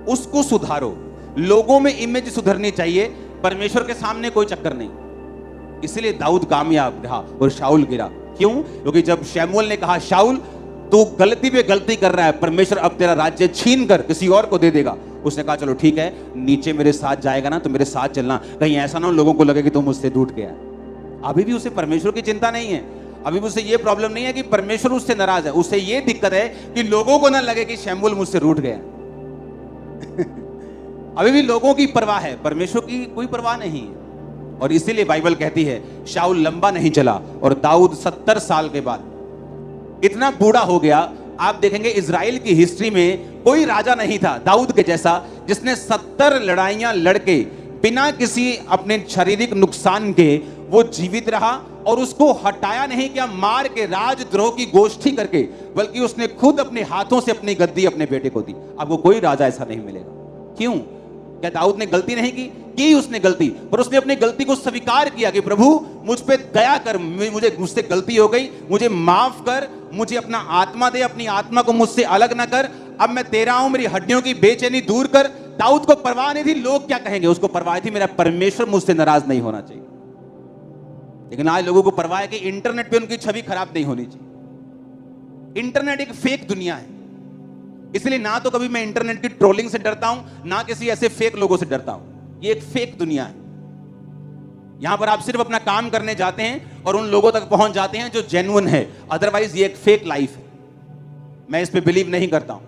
उसको सुधारो। लोगों में इमेज सुधरनी चाहिए, परमेश्वर के सामने कोई चक्कर नहीं। इसलिए दाऊद कामयाब रहा और शाऊल गिरा। क्यों? क्योंकि जब शमूएल ने कहा शाऊल तू गलती पे गलती कर रहा है, परमेश्वर अब तेरा राज्य छीन कर किसी और को दे देगा, उसने कहा चलो ठीक है, नीचे मेरे साथ जाएगा ना तो मेरे साथ चलना, कहीं ऐसा ना हो लोगों को लगे कि तुम मुझसे टूट गया। अभी भी उसे परमेश्वर की चिंता नहीं है, अभी भी उसे ये प्रॉब्लम नहीं है कि परमेश्वर उससे नाराज है। उसे ये दिक्कत है कि लोगों को ना लगे कि शमूएल मुझसे रूठ गया। अभी भी लोगों की परवाह है, परमेश्वर की कोई परवाह नहीं है। और इसीलिए बाइबल कहती है शाऊल लंबा नहीं चला और दाऊद 70 साल के बाद इतना बूढ़ा हो गया। आप देखेंगे इजराइल की हिस्ट्री में कोई राजा नहीं था दाऊद के जैसा, जिसने 70 लड़ाइयां लड़के बिना किसी अपने शारीरिक नुकसान के वो जीवित रहा और उसको हटाया नहीं क्या मार के, राजद्रोह की गोष्ठी करके, बल्कि उसने खुद अपने हाथों से अपनी गद्दी अपने बेटे को दी। आपको कोई राजा ऐसा नहीं मिलेगा। क्यों? क्या दाऊद ने गलती नहीं की उसने गलती, पर उसने अपनी गलती को स्वीकार किया कि प्रभु मुझ पे दया कर, मुझसे गलती हो गई, मुझे माफ कर, मुझे अपना आत्मा दे, अपनी आत्मा को मुझसे अलग ना कर, अब मैं तेरा हूं, मेरी हड्डियों की बेचैनी दूर कर। दाऊद को परवाह नहीं थी लोग क्या कहेंगे, उसको परवाह थी मेरा परमेश्वर मुझसे नाराज नहीं होना चाहिए। लेकिन आज लोगों को परवाह है कि इंटरनेट पे उनकी छवि खराब नहीं होनी चाहिए। इंटरनेट एक फेक दुनिया है, इसलिए ना तो कभी मैं इंटरनेट की ट्रोलिंग से डरता हूं, ना किसी ऐसे फेक लोगों से डरता हूं। ये एक फेक दुनिया है, यहां पर आप सिर्फ अपना काम करने जाते हैं और उन लोगों तक पहुंच जाते हैं जो जेन्युइन है, अदरवाइज ये एक फेक लाइफ है। मैं इस पे बिलीव नहीं करता हूं।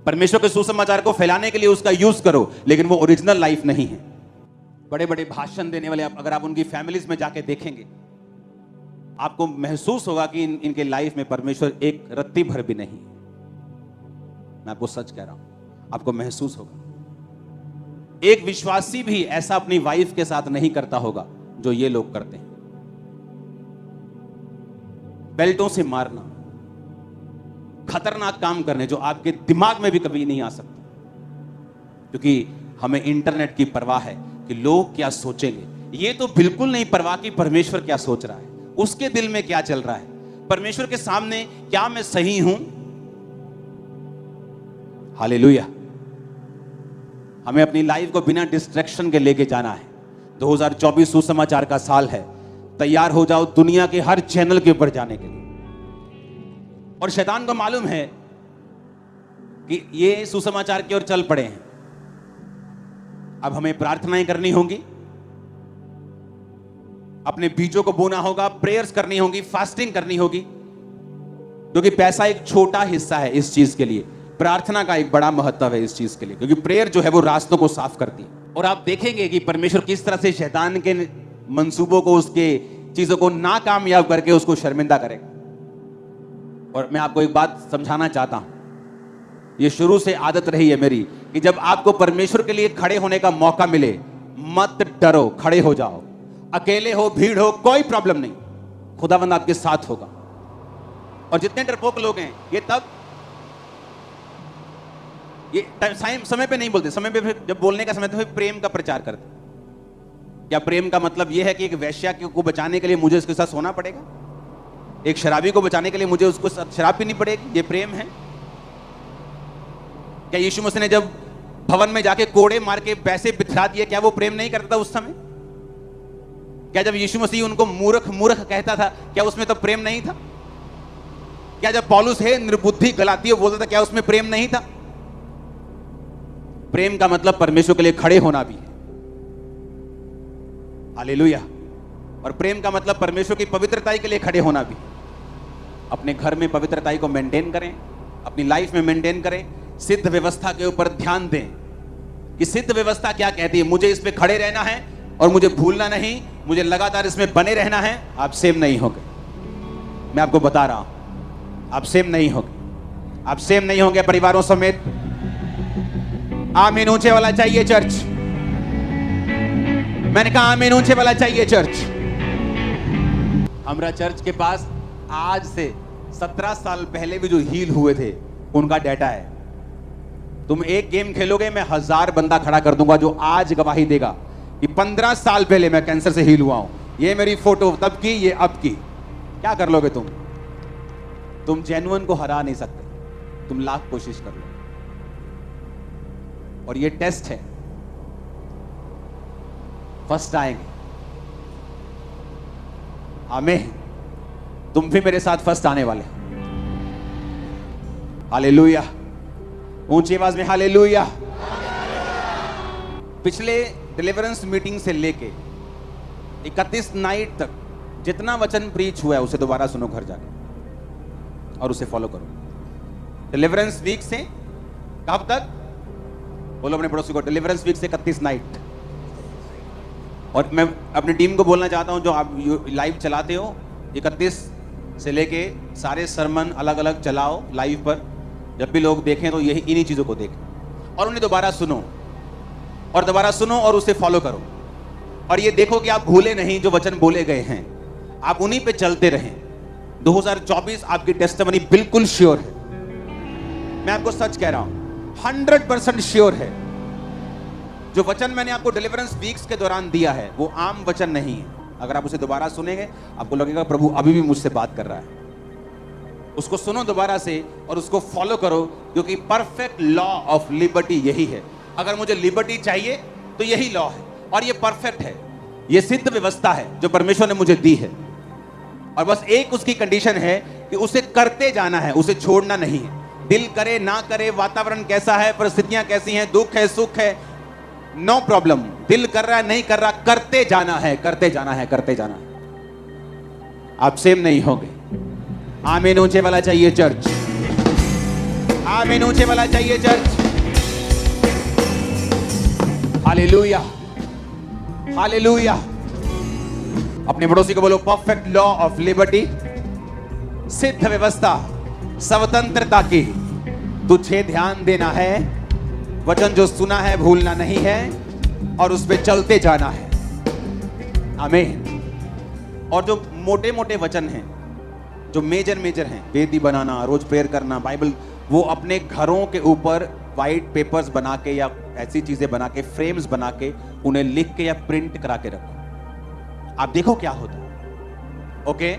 परमेश्वर के सुसमाचार को फैलाने के लिए उसका यूज करो, लेकिन वो ओरिजिनल लाइफ नहीं है। बड़े बड़े भाषण देने वाले अगर आप उनकी फैमिलीज में जाके देखेंगे, आपको महसूस होगा कि इनके लाइफ में परमेश्वर एक रत्ती भर भी नहीं। मैं आपको सच कह रहा हूं, आपको महसूस होगा। एक विश्वासी भी ऐसा अपनी वाइफ के साथ नहीं करता होगा जो ये लोग करते हैं। बेल्टों से मारना, खतरनाक काम करने जो आपके दिमाग में भी कभी नहीं आ सकता, क्योंकि हमें इंटरनेट की परवाह है कि लोग क्या सोचेंगे। ये तो बिल्कुल नहीं परवाह कि परमेश्वर क्या सोच रहा है, उसके दिल में क्या चल रहा है, परमेश्वर के सामने क्या मैं सही हूं। हालेलुया। हमें अपनी लाइफ को बिना डिस्ट्रैक्शन के लेके जाना है। 2024 सुसमाचार का साल है, तैयार हो जाओ दुनिया के हर चैनल के ऊपर जाने के लिए। और शैतान को मालूम है कि ये सुसमाचार की ओर चल पड़े हैं। अब हमें प्रार्थनाएं करनी होंगी, अपने बीजों को बोना होगा, प्रेयर्स करनी होगी, फास्टिंग करनी होगी, क्योंकि पैसा एक छोटा हिस्सा है इस चीज के लिए। प्रार्थना का एक बड़ा महत्व है इस चीज के लिए, क्योंकि प्रेयर जो है वो रास्तों को साफ करती है। और आप देखेंगे कि परमेश्वर किस तरह से शैतान के मंसूबों को, उसके चीजों को नाकामयाब करके उसको शर्मिंदा करेगा। और मैं आपको एक बात समझाना चाहता हूं, ये शुरू से आदत रही है मेरी कि जब आपको परमेश्वर के लिए खड़े होने का मौका मिले, मत डरो, खड़े हो जाओ। अकेले हो, भीड़ हो, कोई प्रॉब्लम नहीं, खुदावंद आपके साथ होगा। और जितने डरपोक लोग हैं ये समय पे नहीं बोलते, समय पे जब बोलने का समय तो प्रेम का प्रचार करते। क्या प्रेम का मतलब यह है कि एक वेश्या को बचाने के लिए मुझे उसके साथ सोना पड़ेगा, एक शराबी को बचाने के लिए मुझे उसको शराब पीनी पड़ेगी? ये प्रेम है क्या? यीशु मसीह ने जब भवन में जाके कोड़े मार के पैसे बिथरा दिए, क्या वो प्रेम नहीं करता था उस समय? क्या जब यीशु मसीह उनको मूर्ख मूर्ख कहता था, क्या उसमें तो प्रेम नहीं था? क्या जब पौलुस है निर्बुद्धि गलातियों बोलता था, क्या उसमें प्रेम नहीं था? प्रेम का मतलब परमेश्वर के लिए खड़े होना भी है। हालेलुया। और प्रेम का मतलब परमेश्वर की पवित्रता के लिए खड़े होना भी। अपने घर में पवित्रता को मेंटेन करें, अपनी लाइफ में मेंटेन करें, सिद्ध व्यवस्था के ऊपर ध्यान दें कि सिद्ध व्यवस्था क्या कहती है। मुझे इस पे खड़े रहना है और मुझे भूलना नहीं, मुझे लगातार इसमें बने रहना है। आप सेम नहीं होंगे, मैं आपको बता रहा हूं, आप सेम नहीं होंगे, आप सेम नहीं होंगे परिवारों समेत। आमीन ऊंचे वाला चाहिए चर्च। मैंने कहा आमीन ऊंचे वाला चाहिए चर्च। हमारा चर्च के पास आज से 17 साल पहले भी जो हील हुए थे उनका डाटा है। तुम एक गेम खेलोगे, मैं 1000 बंदा खड़ा कर दूंगा जो आज गवाही देगा कि 15 साल पहले मैं कैंसर से हील हुआ हूं। ये मेरी फोटो तब की, ये अब की। क्या कर लोगे तुम जेन्युइन को हरा नहीं सकते, तुम लाख कोशिश कर लो। और ये टेस्ट है, फर्स्ट आएंगे। आमीन। तुम भी मेरे साथ फर्स्ट आने वाले। हालेलुया। ऊंची आवाज में हालेलुया। पिछले डिलीवरेंस मीटिंग से लेके 31 नाइट तक जितना वचन प्रीच हुआ है उसे दोबारा सुनो घर जाके और उसे फॉलो करो। डिलीवरेंस वीक से कब तक? बोलो अपने पड़ोसी को, डिलीवरेंस वीक से 31 नाइट। और मैं अपनी टीम को बोलना चाहता हूं, जो आप लाइव चलाते हो, 31 से लेके सारे सरमन अलग अलग चलाओ लाइव पर। जब भी लोग देखें तो यही इन्हीं चीजों को देखें और उन्हें दोबारा सुनो और दोबारा सुनो और उसे फॉलो करो। और ये देखो कि आप भूले नहीं जो वचन बोले गए हैं, आप उन्हीं पे चलते रहें। 2024 आपकी टेस्टिमनी बिल्कुल श्योर है। मैं आपको सच कह रहा हूं, 100% श्योर है। जो वचन मैंने आपको डिलीवरेंस वीक्स के दौरान दिया है वो आम वचन नहीं है। अगर आप उसे दोबारा सुनेंगे आपको लगेगा प्रभु अभी भी मुझसे बात कर रहा है। उसको सुनो दोबारा से और उसको फॉलो करो, क्योंकि परफेक्ट लॉ ऑफ लिबर्टी यही है। अगर मुझे लिबर्टी चाहिए तो यही लॉ है और ये परफेक्ट है, ये सिद्ध व्यवस्था है जो परमेश्वर ने मुझे दी है। और बस एक उसकी कंडीशन है कि उसे करते जाना है, उसे छोड़ना नहीं है। दिल करे ना करे, वातावरण कैसा है, परिस्थितियां कैसी हैं, दुख है सुख है, नो प्रॉब्लम। दिल कर रहा है नहीं कर रहा, करते जाना है, करते जाना है, करते जाना है। आप सेम नहीं होंगे। आमीन ऊंचे वाला चाहिए चर्च, आमीन ऊंचे वाला चाहिए चर्च। Hallelujah, hallelujah. अपने पड़ोसी को बोलो, परफेक्ट लॉ ऑफ लिबर्टी, सिद्ध व्यवस्था स्वतंत्रता की तुझे ध्यान देना है। वचन जो सुना है भूलना नहीं है और उस पर चलते जाना है। आमीन। और जो मोटे मोटे वचन हैं, जो मेजर हैं, वेदी बनाना, रोज प्रेयर करना, बाइबल, वो अपने घरों के ऊपर वाइट पेपर्स बना के या ऐसी चीजें बना के, फ्रेम्स बना के, उन्हें लिख के या प्रिंट करा के रखो। आप देखो क्या होता है। ओके,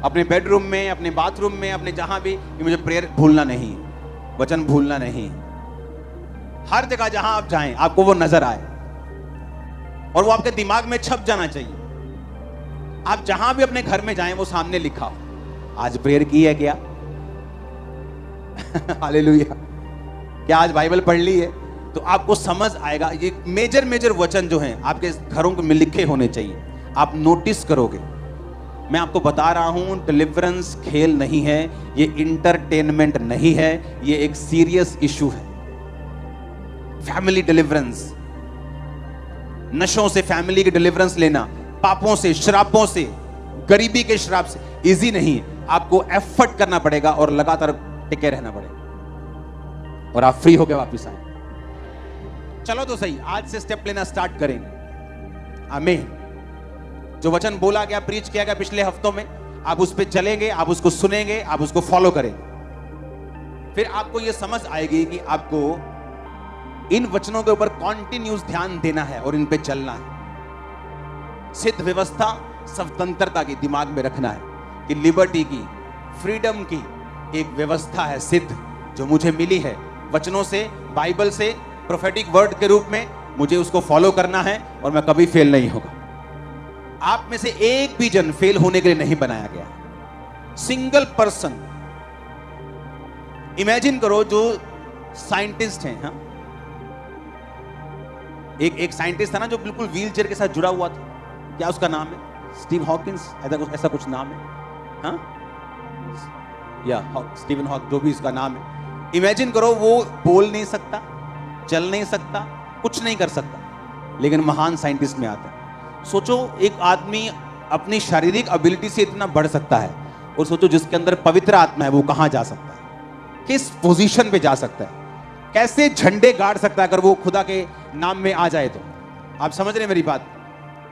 अपने बेडरूम में, अपने बाथरूम में, अपने जहां भी, मुझे प्रेयर भूलना नहीं, वचन भूलना नहीं। हर जगह जहां आप जाएं आपको वो नजर आए और वो आपके दिमाग में छप जाना चाहिए। आप जहां भी अपने घर में जाएं वो सामने लिखा हो, आज प्रेयर की है क्या? हालेलुया। क्या आज बाइबल पढ़ ली है? तो आपको समझ आएगा। ये मेजर वचन जो हैं आपके घरों में लिखे होने चाहिए, आप नोटिस करोगे। मैं आपको बता रहा हूं, डिलीवरेंस खेल नहीं है, ये इंटरटेनमेंट नहीं है, ये एक सीरियस इशू है। फैमिली डिलीवरेंस, नशों से फैमिली की डिलीवरेंस लेना, पापों से, श्रापों से, गरीबी के श्राप से इजी नहीं है। आपको एफर्ट करना पड़ेगा और लगातार टिके रहना पड़ेगा और आप फ्री होकर वापस आए। चलो तो सही, आज से स्टेप लेना स्टार्ट करेंगे। आमीन। जो वचन बोला गया, प्रीच किया गया पिछले हफ्तों में, आप उस पर चलेंगे, आप उसको सुनेंगे, आप उसको फॉलो करेंगे। फिर आपको यह समझ आएगी कि आपको इन वचनों के ऊपर कॉन्टिन्यूस ध्यान देना है और इन पे चलना है। सिद्ध व्यवस्था स्वतंत्रता की दिमाग में रखना है कि लिबर्टी की, फ्रीडम की एक व्यवस्था है सिद्ध, जो मुझे मिली है वचनों से, बाइबल से, प्रोफेटिक वर्ड के रूप में। मुझे उसको फॉलो करना है और मैं कभी फेल नहीं होगा। आप में से एक भी जन फेल होने के लिए नहीं बनाया गया। Single person. इमेजिन करो, जो साइंटिस्ट हैं, हाँ, एक साइंटिस्ट था ना जो बिल्कुल व्हीलचेयर के साथ जुड़ा हुआ था, क्या उसका नाम है? स्टीव हॉकिंस, ऐसा कुछ नाम है, हाँ, या स्टीवन हॉक, जो भी इसका नाम है। इमेजिन करो, वो बोल नहीं सकता, चल नहीं सकता, कुछ नहीं कर सकता, लेकिन महान साइंटिस्ट में आता है। सोचो, एक आदमी अपनी शारीरिक एबिलिटी से इतना बढ़ सकता है, और सोचो जिसके अंदर पवित्र आत्मा है वो कहां जा सकता है, किस पोजीशन पे जा सकता है, कैसे झंडे गाड़ सकता है अगर वो खुदा के नाम में आ जाए तो। आप समझ रहे मेरी बात?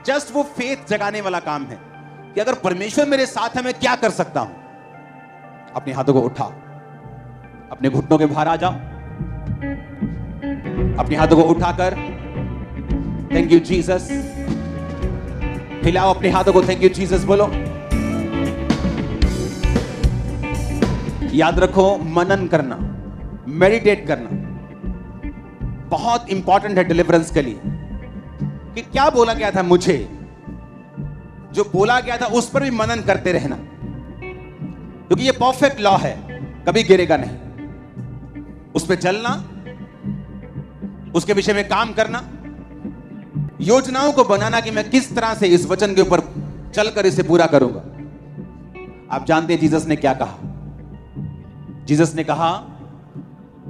जस्ट वो फेथ जगाने वाला काम है कि अगर परमेश्वर मेरे साथ है मैं क्या कर सकता हूं। अपने हाथों को उठा, अपने घुटनों के बाहर आ जाओ, अपने हाथों को उठाकर थैंक यू जीसस, हिलाओ अपने हाथों को, थैंक यू जीसस बोलो। याद रखो, मनन करना, मेडिटेट करना बहुत इंपॉर्टेंट है डिलीवरेंस के लिए। कि क्या बोला गया था मुझे, जो बोला गया था उस पर भी मनन करते रहना, क्योंकि ये परफेक्ट लॉ है, कभी गिरेगा नहीं। उस पर चलना, उसके विषय में काम करना, योजनाओं को बनाना कि मैं किस तरह से इस वचन के ऊपर चलकर इसे पूरा करूंगा। आप जानते हैं जीसस ने क्या कहा? जीसस ने कहा,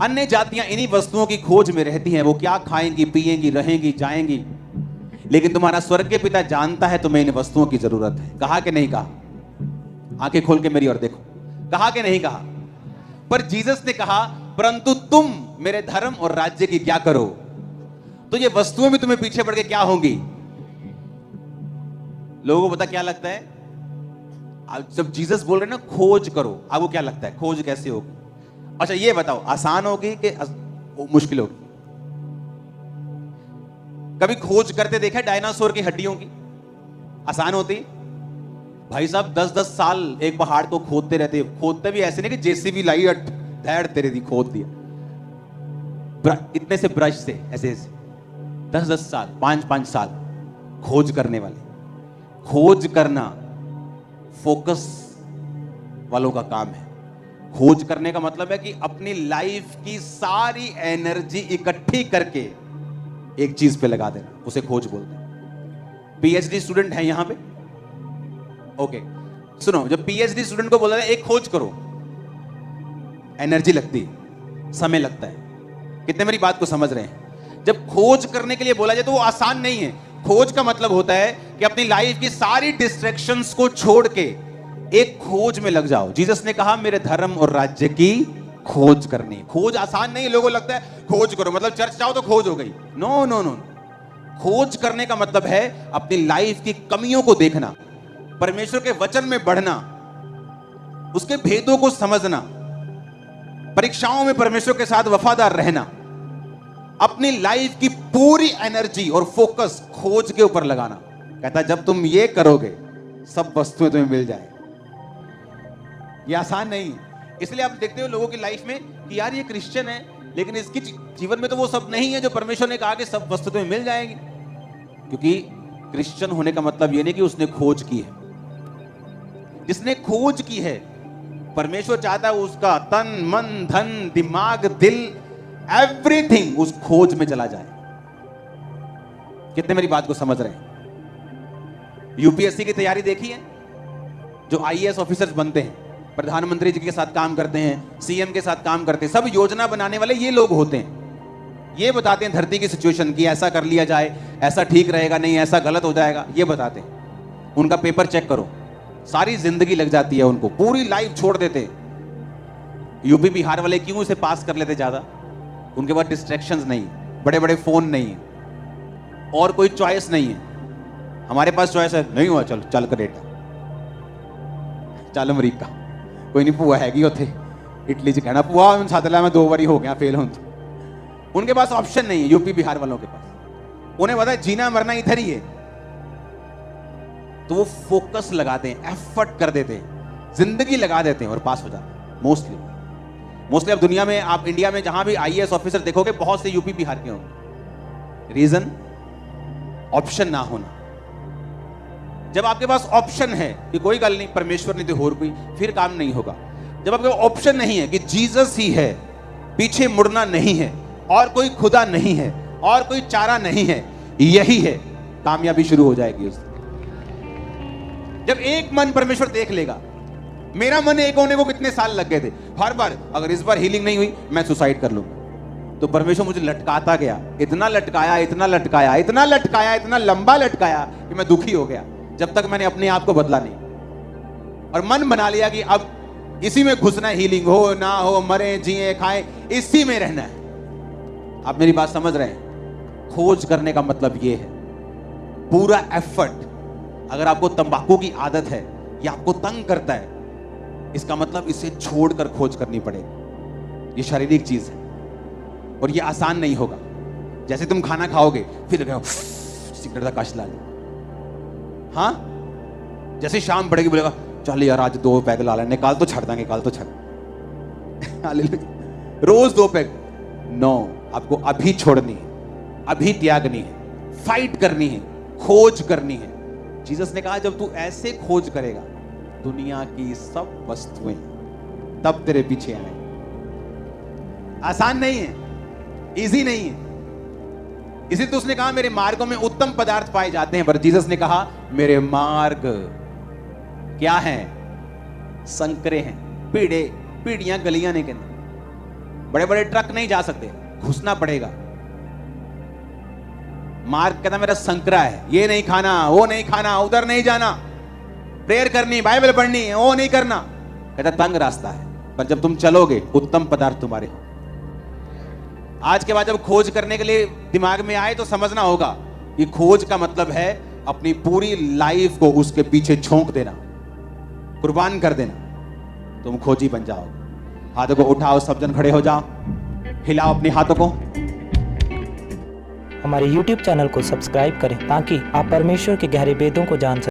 अन्य जातियां इन्हीं वस्तुओं की खोज में रहती हैं, वो क्या खाएंगी, पिएंगी, रहेंगी, जाएंगी, लेकिन तुम्हारा स्वर्गीय पिता जानता है तुम्हें इन वस्तुओं की जरूरत है। कहा कि नहीं कहा? आंखें खोल के मेरी ओर देखो, कहा कि नहीं कहा? पर जीसस ने कहा, परंतु तुम मेरे धर्म और राज्य की क्या करो, तो ये वस्तुएं भी तुम्हें पीछे पड़ के क्या होंगी। लोगों को पता क्या लगता है? जब जीसस बोल रहे ना खोज करो, आपको क्या लगता है खोज कैसे होगी? अच्छा ये बताओ, आसान होगी कि मुश्किल होगी? कभी खोज करते देखा डायनासोर की हड्डियों की? आसान होती? भाई साहब 10-10 साल एक पहाड़ को खोदते रहते, खोदते भी ऐसे नहीं कि जेसीबी लाई धैड़ तेरे दी खोद दिया, इतने से ब्रश से ऐसे ऐसे 10-10 साल, 5-5 साल खोज करने वाले। खोज करना फोकस वालों का काम है। खोज करने का मतलब है कि अपनी लाइफ की सारी एनर्जी इकट्ठी करके एक चीज पे लगा देना, उसे खोज बोलते हैं। पीएचडी स्टूडेंट है यहां पे? ओके सुनो, जब पीएचडी स्टूडेंट को बोला जाए एक खोज करो, एनर्जी लगती है, समय लगता है। कितने मेरी बात को समझ रहे हैं? जब खोज करने के लिए बोला जाए तो वो आसान नहीं है। खोज का मतलब होता है कि अपनी लाइफ की सारी डिस्ट्रैक्शंस को छोड़ के एक खोज में लग जाओ। जीसस ने कहा मेरे धर्म और राज्य की खोज करनी। खोज आसान नहीं है। लोगों को लगता है खोज करो मतलब चर्च जाओ तो खोज हो गई। नो नो नो, खोज करने का मतलब है अपनी लाइफ की कमियों को देखना, परमेश्वर के वचन में बढ़ना, उसके भेदों को समझना, परीक्षाओं में परमेश्वर के साथ वफादार रहना, अपनी लाइफ की पूरी एनर्जी और फोकस खोज के ऊपर लगाना। कहता जब तुम ये करोगे सब वस्तुएं तुम्हें मिल जाए। ये आसान नहीं। इसलिए आप देखते हो लोगों की लाइफ में कि यार ये क्रिश्चियन है लेकिन इसके जीवन में तो वो सब नहीं है जो परमेश्वर ने कहा कि सब वस्तु तुम्हें मिल जाएगी। क्योंकि क्रिश्चियन होने का मतलब ये नहीं कि उसने खोज की है। जिसने खोज की है परमेश्वर चाहता है उसका तन मन धन दिमाग दिल एवरीथिंग उस खोज में चला जाए। कितने मेरी बात को समझ रहे हैं? यूपीएससी की तैयारी देखी है? जो आईएएस ऑफिसर्स बनते हैं, प्रधानमंत्री जी के साथ काम करते हैं, सीएम के साथ काम करते हैं, सब योजना बनाने वाले ये लोग होते हैं। ये बताते हैं धरती की सिचुएशन की, ऐसा कर लिया जाए, ऐसा ठीक रहेगा, नहीं ऐसा गलत हो जाएगा, ये बताते हैं। उनका पेपर चेक करो, सारी जिंदगी लग जाती है उनको, पूरी लाइफ छोड़ देते हैं। यूपी बिहार वाले क्यों इसे पास कर लेते ज्यादा? उनके पास डिस्ट्रैक्शंस नहीं, बड़े बड़े फोन नहीं है और कोई चॉइस नहीं है। हमारे पास चॉइस है, नहीं हुआ चल चल कनेडा, चल अमरीका, कोई नहीं भूआ हैगी उत्थे इटली च कहना भूआ मैं सद लै मैं 2 बारी हो गया फेल हों। उनके पास ऑप्शन नहीं है यूपी बिहार वालों के पास। उन्हें पता है जीना मरना इधर ही है, तो वो फोकस लगाते हैं, एफर्ट कर देते हैं, जिंदगी लगा देते हैं और पास हो जाते हैं। मोस्टली अब दुनिया में, आप इंडिया में जहां भी आईएएस ऑफिसर देखोगे बहुत से यूपी बिहार के होंगे। रीजन ऑप्शन ना होना। जब आपके पास ऑप्शन है कि कोई गल नहीं परमेश्वर नहीं तो और कोई, फिर काम नहीं होगा। जब आपके पास ऑप्शन नहीं है कि जीसस ही है, पीछे मुड़ना नहीं है, और कोई खुदा नहीं है, और कोई चारा नहीं है, यही है, कामयाबी शुरू हो जाएगी उससे। जब एक मन परमेश्वर देख लेगा, मेरा मन एक होने को कितने साल लग गए थे, हर बार अगर इस बार हीलिंग नहीं हुई मैं सुसाइड कर लूंगा। तो परमेश्वर मुझे लटकाता गया, इतना लटकाया इतना लटकाया इतना लटकाया, इतना लंबा लटकाया कि मैं दुखी हो गया, जब तक मैंने अपने आप को बदला नहीं और मन बना लिया कि अब इसी में घुसना है, हीलिंग हो ना हो, मरे जिए खाए, इसी में रहना है। आप मेरी बात समझ रहे हैं? खोज करने का मतलब यह है पूरा एफर्ट। अगर आपको तंबाकू की आदत है या आपको तंग करता है, इसका मतलब इसे छोड़कर खोज करनी पड़ेगी। ये शारीरिक चीज है और ये आसान नहीं होगा। जैसे तुम खाना खाओगे फिर सिगरेट का कश ला लो, हाँ, जैसे शाम पड़ेगी बोलेगा चल यार आज 2 पैग ला ले, निकाल तो छड़ देंगे, निकाल तो छड़। रोज 2 पैग। नो, आपको अभी छोड़नी है, अभी त्यागनी है, फाइट करनी है, खोज करनी है। जीसस ने कहा जब तू ऐसे खोज करेगा दुनिया की सब वस्तुएं तब तेरे पीछे आए। आसान नहीं है, इजी नहीं है। इसी तो उसने कहा मेरे मार्गों में उत्तम पदार्थ पाए जाते हैं, पर जीसस ने कहा मेरे मार्ग क्या हैं? संकरे हैं, पीढ़ियां गलियां नहीं कहते, बड़े बड़े ट्रक नहीं जा सकते, घुसना पड़ेगा। मार्ग कहता मेरा संकरा है, ये नहीं खाना, वो नहीं खाना, उधर नहीं जाना, प्रेयर करनी, बाइबल पढ़नी, वो नहीं करना। कहता तंग रास्ता है, पर जब तुम चलोगे उत्तम पदार्थ तुम्हारे हो। आज के बाद जब खोज करने के लिए दिमाग में आए तो समझना होगा कि खोज का मतलब है अपनी पूरी लाइफ को उसके पीछे झोंक देना, कुर्बान कर देना, तुम खोजी बन जाओगे। हाथों को उठाओ, सब जन खड़े हो जाओ, हिलाओ अपने हाथों को। हमारे YouTube चैनल को सब्सक्राइब करें ताकि आप परमेश्वर के गहरे वेदों को जान सकें।